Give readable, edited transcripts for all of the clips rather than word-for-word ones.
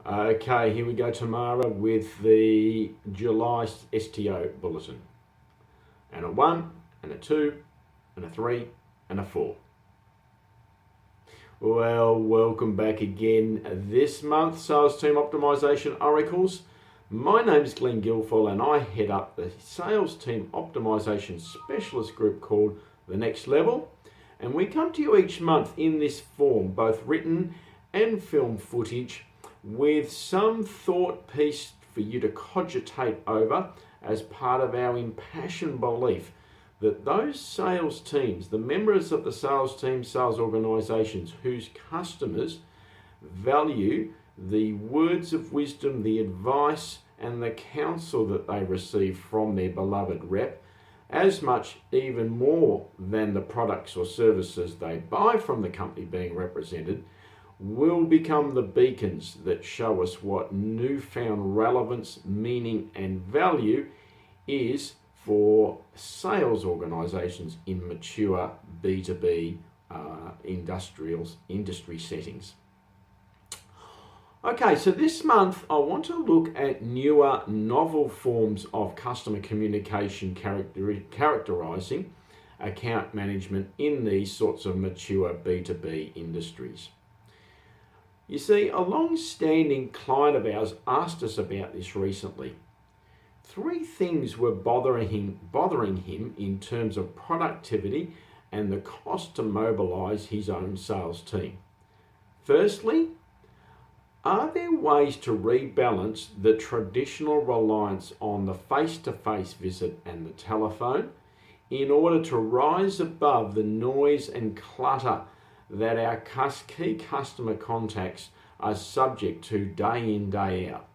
Okay, here we go, Tamara, with the July STO bulletin. And a 1, and a 2, and a 3, and a 4. Well, welcome back again. This month, Sales Team Optimization Oracles. My name is Glenn Guilfoyle and I head up the Sales Team Optimization Specialist group called The Next Level. And we come to you each month in this form, both written and film footage, with some thought piece for you to cogitate over as part of our impassioned belief that those sales teams, the members of the sales team, sales organisations whose customers value the words of wisdom, the advice and the counsel that they receive from their beloved rep, as much, even more than the products or services they buy from the company being represented, will become the beacons that show us what newfound relevance, meaning and value is for sales organisations in mature B2B industry settings. Okay, so this month I want to look at newer, novel forms of customer communication characterising account management in these sorts of mature B2B industries. You see, a long-standing client of ours asked us about this recently. 3 things were bothering him in terms of productivity and the cost to mobilise his own sales team. Firstly, are there ways to rebalance the traditional reliance on the face-to-face visit and the telephone in order to rise above the noise and clutter that our key customer contacts are subject to day in, day out?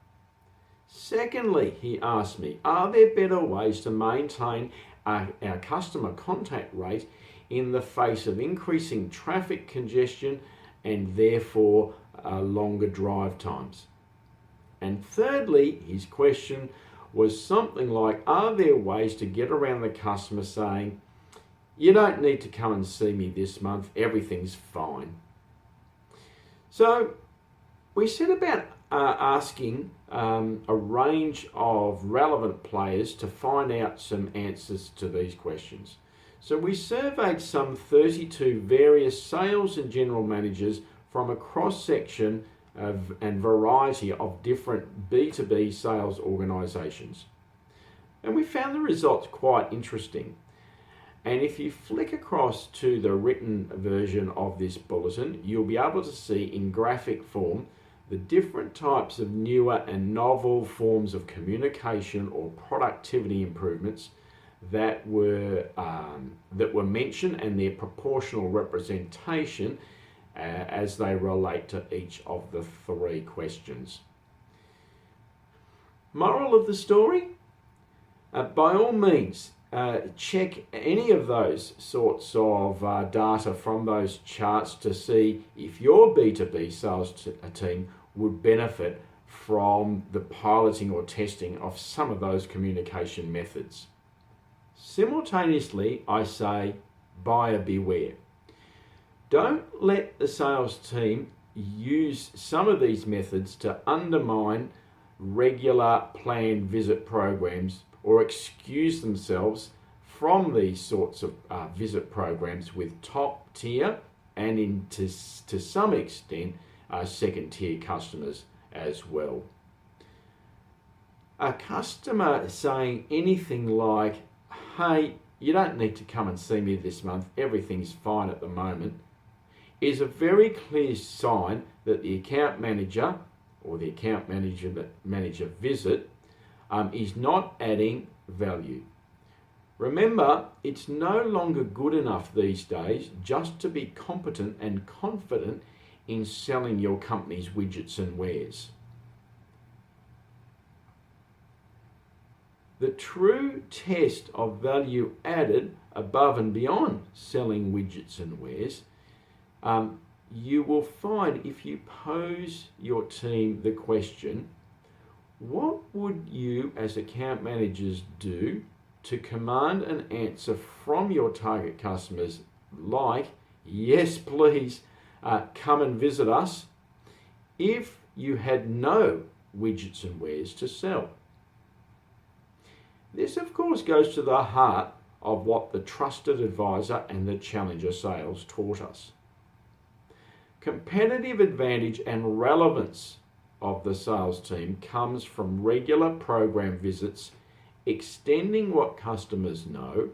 Secondly, he asked me, are there better ways to maintain our customer contact rate in the face of increasing traffic congestion and therefore longer drive times? And thirdly, his question was something like, are there ways to get around the customer saying, you don't need to come and see me this month, everything's fine? So we set about asking a range of relevant players to find out some answers to these questions. So we surveyed some 32 various sales and general managers from a cross-section and variety of different B2B sales organisations. And we found the results quite interesting. And if you flick across to the written version of this bulletin, you'll be able to see in graphic form the different types of newer and novel forms of communication or productivity improvements that were mentioned and their proportional representation as they relate to each of the 3 questions. Moral of the story? By all means, check any of those sorts of data from those charts to see if your B2B sales team would benefit from the piloting or testing of some of those communication methods. Simultaneously, I say, buyer beware. Don't let the sales team use some of these methods to undermine regular planned visit programs or excuse themselves from these sorts of visit programs with top tier and to some extent second tier customers as well. A customer saying anything like, hey, you don't need to come and see me this month, everything's fine at the moment, is a very clear sign that the account manager or the account manager visit is not adding value. Remember, it's no longer good enough these days just to be competent and confident in selling your company's widgets and wares. The true test of value added above and beyond selling widgets and wares, you will find if you pose your team the question, what would you as account managers do to command an answer from your target customers like, yes, please come and visit us, if you had no widgets and wares to sell. This, of course, goes to the heart of what the trusted advisor and the challenger sales taught us. Competitive advantage and relevance of the sales team comes from regular program visits, extending what customers know,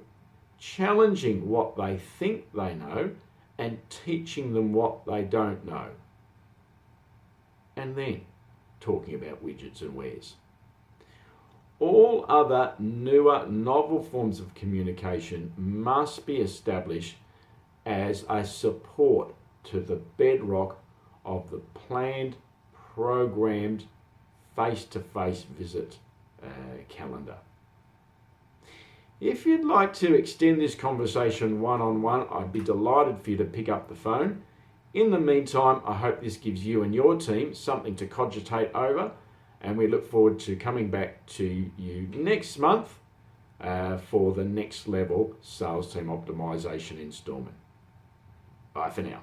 challenging what they think they know, and teaching them what they don't know. And then talking about widgets and wares. All other newer, novel forms of communication must be established as a support to the bedrock of the planned, programmed, face-to-face visit calendar. If you'd like to extend this conversation one-on-one, I'd be delighted for you to pick up the phone. In the meantime, I hope this gives you and your team something to cogitate over, and we look forward to coming back to you next month for the next level sales team optimization installment. Bye for now.